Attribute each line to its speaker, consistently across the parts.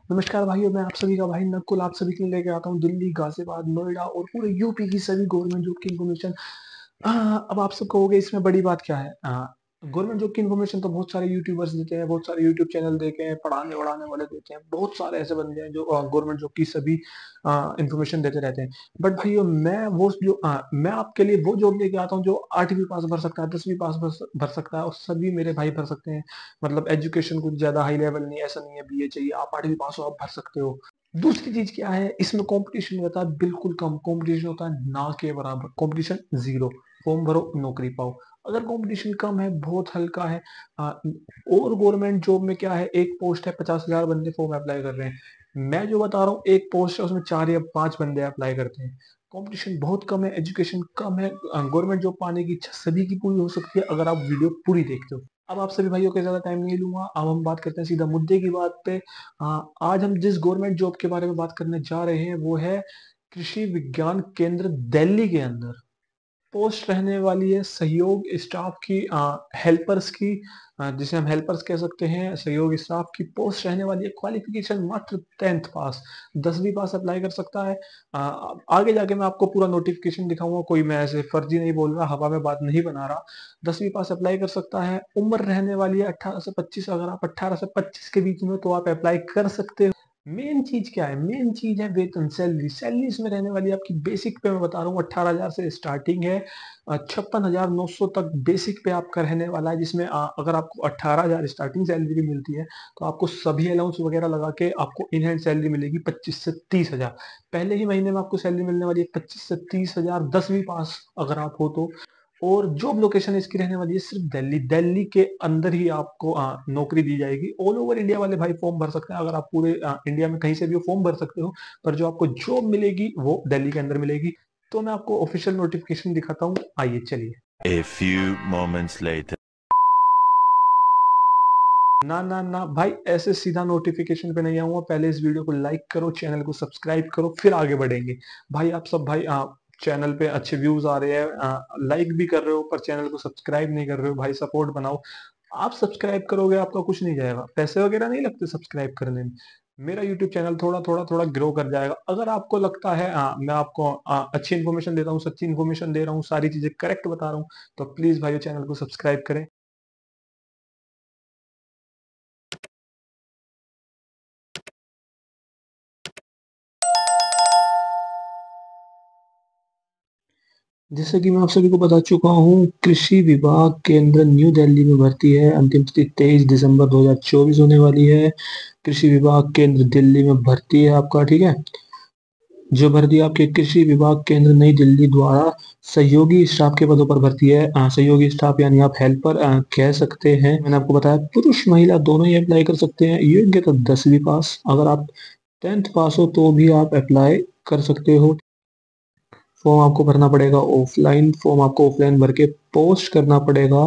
Speaker 1: नमस्कार भाइयों, मैं आप सभी का भाई नकुल आप सभी के लिए लेके आता हूँ दिल्ली, गाजियाबाद, नोएडा और पूरे यूपी की सभी गवर्नमेंट जॉब की इन्फॉर्मेशन। अब आप सब कहोगे इसमें बड़ी बात क्या है। गवर्नमेंट जॉब की इन्फॉर्मेशन तो बहुत सारे यूट्यूबर्स देते हैं, बहुत सारे यूट्यूब चैनल देते हैं, पढ़ाने वढ़ाने वाले देते हैं, बहुत सारे ऐसे बंदे हैं जो गवर्नमेंट जॉब की सभी इन्फॉर्मेशन देते रहते हैं। बट भाइयों, मैं आपके लिए वो जॉब लेके आता हूँ जो 8वीं पास भर सकता है, 10वीं पास भर सकता है, और सभी मेरे भाई भर सकते हैं। मतलब एजुकेशन कुछ ज्यादा हाई लेवल नहीं, ऐसा नहीं है बीए चाहिए, आप 8वीं पास हो आप भर सकते हो। दूसरी चीज क्या है, इसमें कंपटीशन रहता है बिल्कुल कम, कंपटीशन होता है ना के बराबर, कंपटीशन जीरो। फॉर्म भरो नौकरी पाओ। अगर कंपटीशन कम है, बहुत हल्का है। और गवर्नमेंट जॉब में क्या है, एक पोस्ट है, 50,000 बंदे फॉर्म अप्लाई कर रहे हैं। मैं जो बता रहा हूँ, एक पोस्ट है उसमें 4 या 5 बंदे अप्लाई करते हैं। कंपटीशन बहुत कम है, एजुकेशन कम है। गवर्नमेंट जॉब पाने की इच्छा सभी की पूरी हो सकती है अगर आप वीडियो पूरी देखते हो। अब आप सभी भाइयों के ज्यादा टाइम नहीं लूंगा, अब हम बात करते हैं सीधा मुद्दे की बात पे। आज हम जिस गवर्नमेंट जॉब के बारे में बात करने जा रहे हैं वो है कृषि विज्ञान केंद्र दिल्ली के अंदर। पोस्ट रहने वाली है सहयोग स्टाफ की, हेल्पर्स की, जिसे हम हेल्पर्स कह सकते हैं। सहयोग स्टाफ की पोस्ट रहने वाली है, क्वालिफिकेशन मात्र 10th पास, 10वीं पास अप्लाई कर सकता है। आगे जाके मैं आपको पूरा नोटिफिकेशन दिखाऊंगा, कोई मैं ऐसे फर्जी नहीं बोल रहा, हवा में बात नहीं बना रहा। 10वीं पास अप्लाई कर सकता है। उम्र रहने वाली है 18 से 25, अगर आप 18 से 25 के बीच में तो आप अप्लाई कर सकते हो। मेन चीज क्या है, मेन चीज है वेतन, सैलरी। सैलरी इसमें रहने वाली है आपकी बेसिक पे, मैं बता रहा हूँ 18,000 से स्टार्टिंग है। 56,900 तक बेसिक पे आपका रहने वाला है, जिसमें अगर आपको 18,000 स्टार्टिंग सैलरी मिलती है तो आपको सभी अलाउंस वगैरह लगा के आपको इन हैंड सैलरी मिलेगी 25 से 30 हजार। पहले ही महीने में आपको सैलरी मिलने वाली है 25 से 30 हजार, 10वीं पास अगर आप हो तो। और जॉब लोकेशन इसकी रहने वाली है सिर्फ दिल्ली, दिल्ली के अंदर ही आपको नौकरी दी जाएगी। ऑल ओवर इंडिया वाले भाई फॉर्म भर सकते हैं, अगर आप पूरे इंडिया में कहीं से भी फॉर्म भर सकते हो, पर जो आपको जॉब मिलेगी वो दिल्ली के अंदर मिलेगी। तो मैं आपको ऑफिशियल नोटिफिकेशन दिखाता हूँ, आइए चलिए।
Speaker 2: A few moments later.
Speaker 1: ना ना ना भाई, ऐसे सीधा नोटिफिकेशन पे नहीं आऊंगा, पहले इस वीडियो को लाइक करो, चैनल को सब्सक्राइब करो, फिर आगे बढ़ेंगे। भाई आप सब भाई चैनल पे अच्छे व्यूज आ रहे हैं, लाइक भी कर रहे हो पर चैनल को सब्सक्राइब नहीं कर रहे हो, भाई सपोर्ट बनाओ। आप सब्सक्राइब करोगे आपका कुछ नहीं जाएगा, पैसे वगैरह नहीं लगते सब्सक्राइब करने में। मेरा यूट्यूब चैनल थोड़ा थोड़ा थोड़ा ग्रो कर जाएगा। अगर आपको लगता है मैं आपको अच्छी इन्फॉर्मेशन देता हूँ, सच्ची इन्फॉर्मेशन दे रहा हूँ, सारी चीजें करेक्ट बता रहा हूँ, तो प्लीज भाई चैनल को सब्सक्राइब करें। जैसे कि मैं आप सभी को बता चुका हूँ, कृषि विभाग केंद्र न्यू दिल्ली में भर्ती है। अंतिम तिथि 23 दिसंबर 2024 होने वाली है। कृषि विभाग केंद्र दिल्ली में भर्ती है आपका, ठीक है। जो भर्ती आपके कृषि विभाग केंद्र नई दिल्ली द्वारा सहयोगी स्टाफ के पदों पर भर्ती है। सहयोगी स्टाफ यानी आप हेल्पर कह सकते हैं। मैंने आपको बताया पुरुष महिला दोनों ही अप्लाई कर सकते हैं। योग्यता 10वीं पास, अगर आप 10th पास हो तो भी आप अप्लाई कर सकते हो। फॉर्म आपको भरना पड़ेगा ऑफलाइन, फॉर्म आपको ऑफलाइन भर के पोस्ट करना पड़ेगा।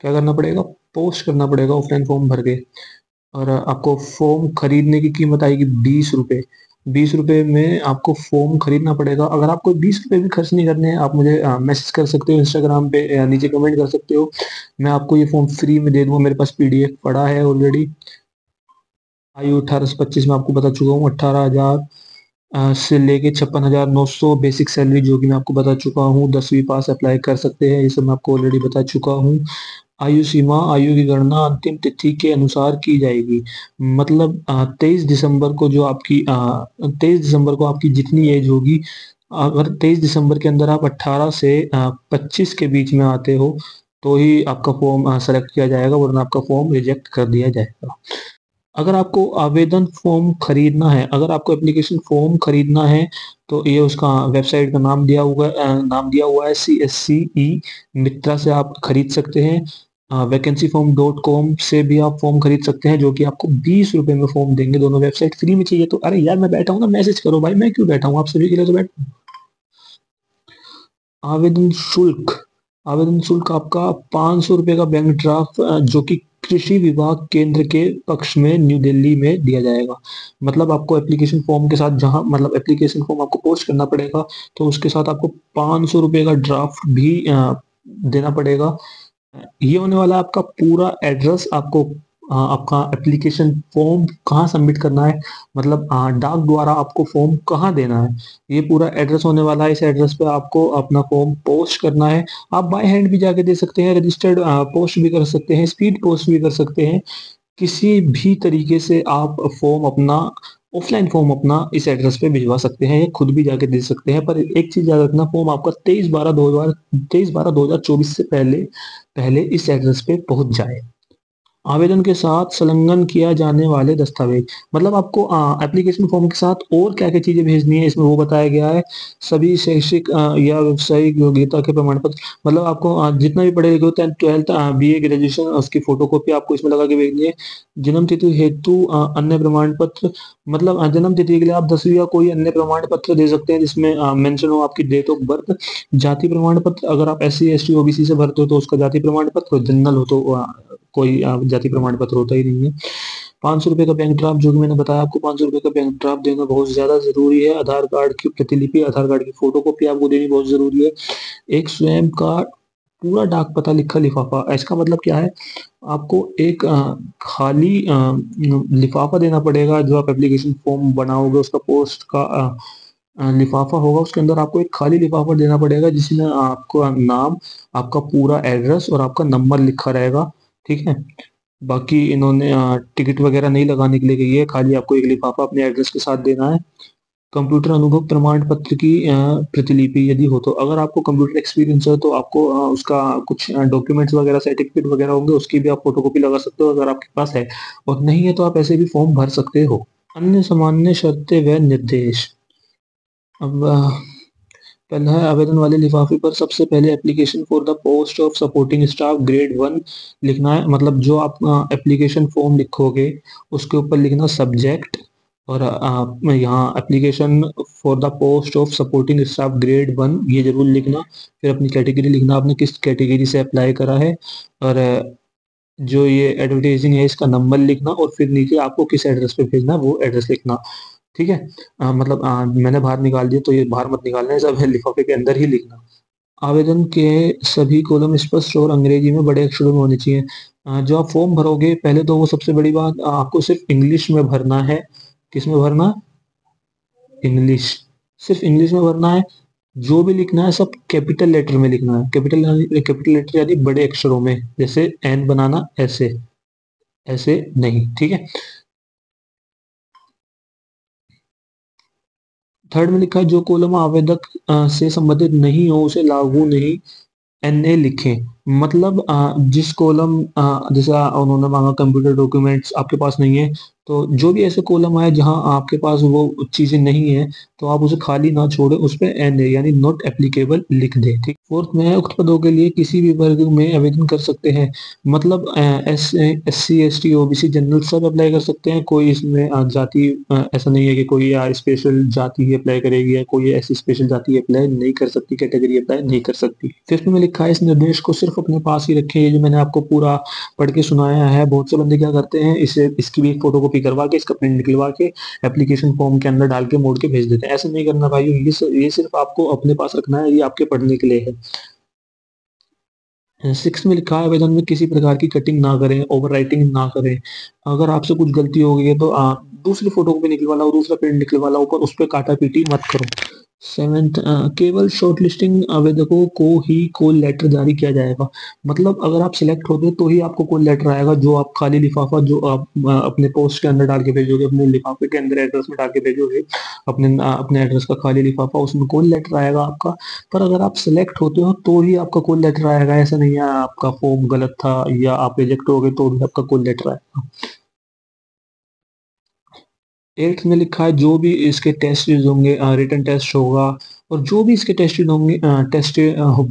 Speaker 1: क्या करना पड़ेगा? पोस्ट करना पड़ेगा ऑफलाइन फॉर्म भर के। और आपको फॉर्म खरीदने की कीमत आएगी 20 रुपए। 20 रुपए में आपको फॉर्म खरीदना पड़ेगा। अगर आपको 20 रुपए भी खर्च नहीं करने हैं, आप मुझे मैसेज कर सकते हो इंस्टाग्राम पे, या नीचे कमेंट कर सकते हो। मैं आपको ये फॉर्म फ्री में दे दूंगा, मेरे पास पीडीएफ पड़ा है ऑलरेडी। आयु 18 से 25 में आपको बता चुका हूँ। 18,000 से लेके 56,900 बेसिक सैलरी, जो कि मैं आपको बता चुका हूँ। 10वीं पास अप्लाई कर सकते हैं, ये सब मैं आपको ऑलरेडी बता चुका हूँ। आयु सीमा, आयु की गणना अंतिम तिथि के अनुसार की जाएगी। मतलब 23 दिसंबर को जो आपकी 23 दिसंबर को आपकी जितनी एज होगी, अगर 23 दिसंबर के अंदर आप 18 से 25 के बीच में आते हो तो ही आपका फॉर्म सेलेक्ट किया जाएगा, वरना आपका फॉर्म रिजेक्ट कर दिया जाएगा। अगर आपको आवेदन फॉर्म खरीदना है, अगर आपको एप्लीकेशन फॉर्म खरीदना है, तो ये उसका वेबसाइट का नाम दिया हुआ है CSCE मित्रा से आप खरीद सकते हैं। वैकेंसीफॉर्म.com से भी आप फॉर्म खरीद सकते हैं, जो कि आपको 20 रुपए में फॉर्म देंगे। दोनों वेबसाइट फ्री में चाहिए तो अरे यार मैं बैठा हूँ ना, मैसेज करो भाई, मैं क्यों बैठा हूँ, आप सभी के लिए तो बैठ। आवेदन शुल्क, आवेदन शुल्क आपका 500 रुपए का बैंक ड्राफ्ट, जो कि कृषि विभाग केंद्र के पक्ष में न्यू दिल्ली में दिया जाएगा। मतलब आपको एप्लीकेशन फॉर्म के साथ, जहां मतलब एप्लीकेशन फॉर्म आपको पोस्ट करना पड़ेगा, तो उसके साथ आपको 500 रुपए का ड्राफ्ट भी देना पड़ेगा। ये होने वाला है आपका पूरा एड्रेस, आपको आपका एप्लीकेशन फॉर्म कहाँ सबमिट करना है, मतलब डाक द्वारा आपको फॉर्म कहाँ देना है, ये पूरा एड्रेस होने वाला है। इस एड्रेस पे आपको अपना फॉर्म पोस्ट करना है। आप बाय हैंड भी जाके दे सकते हैं, रजिस्टर्ड पोस्ट भी कर सकते हैं, स्पीड पोस्ट भी कर सकते हैं। किसी भी तरीके से आप फॉर्म अपना, ऑफलाइन फॉर्म अपना इस एड्रेस पे भिजवा सकते हैं या खुद भी जाके दे सकते हैं। पर एक चीज याद रखना, फॉर्म आपका 23/12/2024 से पहले पहले इस एड्रेस पे पहुंच जाए। आवेदन के साथ संलग्न किया जाने वाले दस्तावेज, मतलब आपको एप्लीकेशन फॉर्म के साथ और क्या क्या चीजें भेजनी है इसमें वो बताया गया है। सभी शैक्षिक या व्यावसायिक योग्यता के प्रमाण पत्र, मतलब आपको जितना भी पढ़े लिखे हो, 10th 12th BA ग्रेजुएशन, उसकी फोटोकॉपी आपको इसमें लगा के भेजनी है। जन्म तिथि हेतु अन्य प्रमाण पत्र, मतलब जन्म तिथि के लिए आप 10वीं या कोई अन्य प्रमाण पत्र दे सकते हैं जिसमें मेंशन हो आपकी डेट ऑफ बर्थ। जाति प्रमाण पत्र, अगर आप SC ST OBC से भरते हो तो उसका जाति प्रमाण पत्र, जनरल हो तो कोई जाति प्रमाण पत्र होता ही नहीं है। 500 रुपए का बैंक ड्राफ्ट, जो कि मैंने बताया आपको 500 रुपए का बैंक ड्राफ्ट देना बहुत ज्यादा जरूरी है। आधार कार्ड की प्रतिलिपि, आधार कार्ड की फोटोकॉपी आपको देनी बहुत जरूरी है। एक स्वयं का पूरा डाक पता लिखा लिफाफा, इसका मतलब क्या है, आपको एक खाली लिफाफा देना पड़ेगा। जो आप एप्लीकेशन फॉर्म बनाओगे उसका पोस्ट का लिफाफा होगा, उसके अंदर आपको एक खाली लिफाफा देना पड़ेगा जिसमें आपका नाम, आपका पूरा एड्रेस और आपका नंबर लिखा रहेगा। ठीक है, बाकी इन्होंने टिकट वगैरह नहीं लगाने के लिए कही है, खाली आपको एक लिफाफा अपने एड्रेस के साथ देना है। कंप्यूटर अनुभव प्रमाण पत्र की प्रतिलिपि यदि हो तो, अगर आपको कंप्यूटर एक्सपीरियंस है तो आपको उसका कुछ डॉक्यूमेंट्स वगैरह, सर्टिफिकेट वगैरह होंगे, उसकी भी आप फोटोकॉपी लगा सकते हो अगर आपके पास है। और नहीं है तो आप ऐसे भी फॉर्म भर सकते हो। अन्य सामान्य शर्तें व निर्देश, अब पहला है, आवेदन वाले लिफाफे पर सबसे पहले application for the post of supporting staff grade 1 लिखना है। मतलब जो आप एप्लीकेशन फॉर्म लिखोगे उसके ऊपर लिखना सब्जेक्ट, और यहाँ application for the post of supporting staff grade 1 ये जरूर लिखना। फिर अपनी कैटेगरी लिखना, आपने किस कैटेगरी से अप्लाई करा है, और जो ये एडवर्टाइजिंग है इसका नंबर लिखना, और फिर नीचे आपको किस एड्रेस पे भेजना है वो एड्रेस लिखना। ठीक है, मतलब मैंने बाहर निकाल दिया तो ये बाहर मत निकालना है, सब लिफाफे के अंदर ही लिखना। आवेदन के सभी कॉलम स्पष्ट और अंग्रेजी में बड़े अक्षरों में होने चाहिए। जो आप फॉर्म भरोगे, पहले तो वो सबसे बड़ी बात, आपको सिर्फ इंग्लिश में भरना है। किस में भरना? इंग्लिश, सिर्फ इंग्लिश में भरना है। जो भी लिखना है सब कैपिटल लेटर में लिखना है। कैपिटल लेटर यानी बड़े अक्षरों में, जैसे एन बनाना, ऐसे ऐसे नहीं। ठीक है, थर्ड में लिखा है, जो कॉलम आवेदक से संबंधित नहीं हो उसे लागू नहीं, NA लिखें। मतलब जिस कॉलम, जैसे उन्होंने मांगा कंप्यूटर डॉक्यूमेंट्स आपके पास नहीं है, तो जो भी ऐसे कॉलम आए जहां आपके पास वो चीजें नहीं है तो आप उसे खाली ना छोड़े, उस पे NA यानी नॉट एप्लीकेबल लिख दे। ठीक, फोर्थ में है, उक्त पदों के लिए किसी भी वर्ग में आवेदन कर सकते हैं। मतलब SC ST OBC जनरल सब अप्लाई कर सकते हैं। कोई इसमें जाति, ऐसा नहीं है कि कोई स्पेशल जाति ही अप्लाई करेगी या कोई ऐसी स्पेशल जाति अप्लाई नहीं कर सकती, कैटेगरी अप्लाई नहीं कर सकती। फिफ्थ में लिखा है, इस निर्देश को सिर्फ अपने पास ही रखें। ये जो मैंने आपको पूरा पढ़ के सुनाया है, बहुत से बंदे क्या करते हैं, इसे इसकी भी फोटोकॉपी करवा के, इसका प्रिंट निकलवा के एप्लीकेशन फॉर्म के अंदर डाल के मोड़ के भेज देते हैं। ऐसा नहीं करना भाई, ये सिर्फ आपको अपने पास रखना है, ये आपके पढ़ने के लिए है। 6 में लिखा है, आवेदन में किसी प्रकार की कटिंग ना करें, ओवर राइटिंग ना करें। अगर आपसे कुछ गलती हो गई है तो दूसरी फोटो कॉपी निकलवा लाओ, दूसरा प्रिंट निकलवा लाओ, पर उस पर काटा पीटी मत करो। 7th, केवल शॉर्टलिस्टिंग आवेदकों को ही कॉल लेटर जारी किया जाएगा। मतलब अगर आप सिलेक्ट होते हो तो ही आपको कॉल लेटर आएगा। जो आप खाली लिफाफा जो आप अपने पोस्ट के अंदर डाल के भेजोगे, अपने लिफाफे के अंदर एड्रेस में डाल के भेजोगे, अपने एड्रेस का खाली लिफाफा, उसमें कॉल लेटर आएगा आपका। पर अगर आप सिलेक्ट होते हो तो ही आपका कॉल लेटर आएगा। ऐसा नहीं है आपका फॉर्म गलत था या आप रिजेक्ट हो गए तो भी आपका कॉल लेटर आएगा। 8th में लिखा है, जो भी इसके टेस्ट होंगे, रिटन टेस्ट होगा, और जो भी इसके टेस्ट होंगे, टेस्ट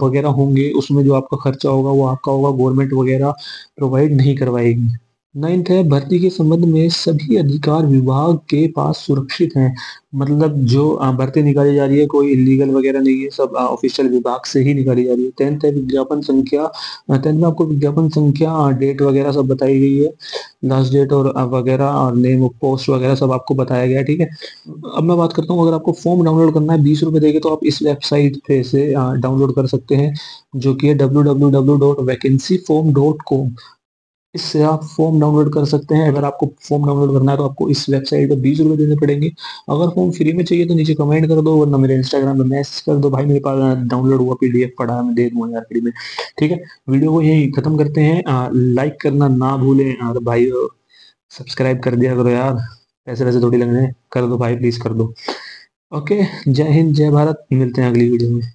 Speaker 1: वगैरह होंगे, उसमें जो आपका खर्चा होगा वो आपका होगा, गवर्नमेंट वगैरह प्रोवाइड नहीं करवाएगी। 9th है, भर्ती के संबंध में सभी अधिकार विभाग के पास सुरक्षित हैं। मतलब जो भर्ती निकाली जा रही है कोई इलीगल वगैरह नहीं है, सब ऑफिशियल विभाग से ही निकाली जा रही है। 10th है, विज्ञापन संख्या। 10th में आपको विज्ञापन संख्या, डेट वगैरह सब बताई गई है, लास्ट डेट और वगैरह, और नेम ऑफ पोस्ट वगैरह सब आपको बताया गया है। ठीक है, अब मैं बात करता हूँ, अगर आपको फॉर्म डाउनलोड करना है 20 रुपए देके तो आप इस वेबसाइट पे से डाउनलोड कर सकते हैं, जो कि है www.vacancyform.com। इससे आप फॉर्म डाउनलोड कर सकते हैं। अगर आपको फॉर्म डाउनलोड करना है तो आपको इस वेबसाइट पर 20 रुपये देने पड़ेंगे। अगर फॉर्म फ्री में चाहिए तो नीचे कमेंट कर दो, वरना मेरे इंस्टाग्राम पे मैसेज कर दो, भाई मेरे पास डाउनलोड हुआ PDF पड़ा है, मैं दे दूंगा यार फ्री में। ठीक है, वीडियो को यही खत्म करते हैं। लाइक करना ना भूलें, और भाई सब्सक्राइब कर दिया करो यार, पैसे वैसे थोड़ी लगने हैं। कर दो भाई, प्लीज कर दो। ओके, जय हिंद जय भारत, मिलते हैं अगली वीडियो में।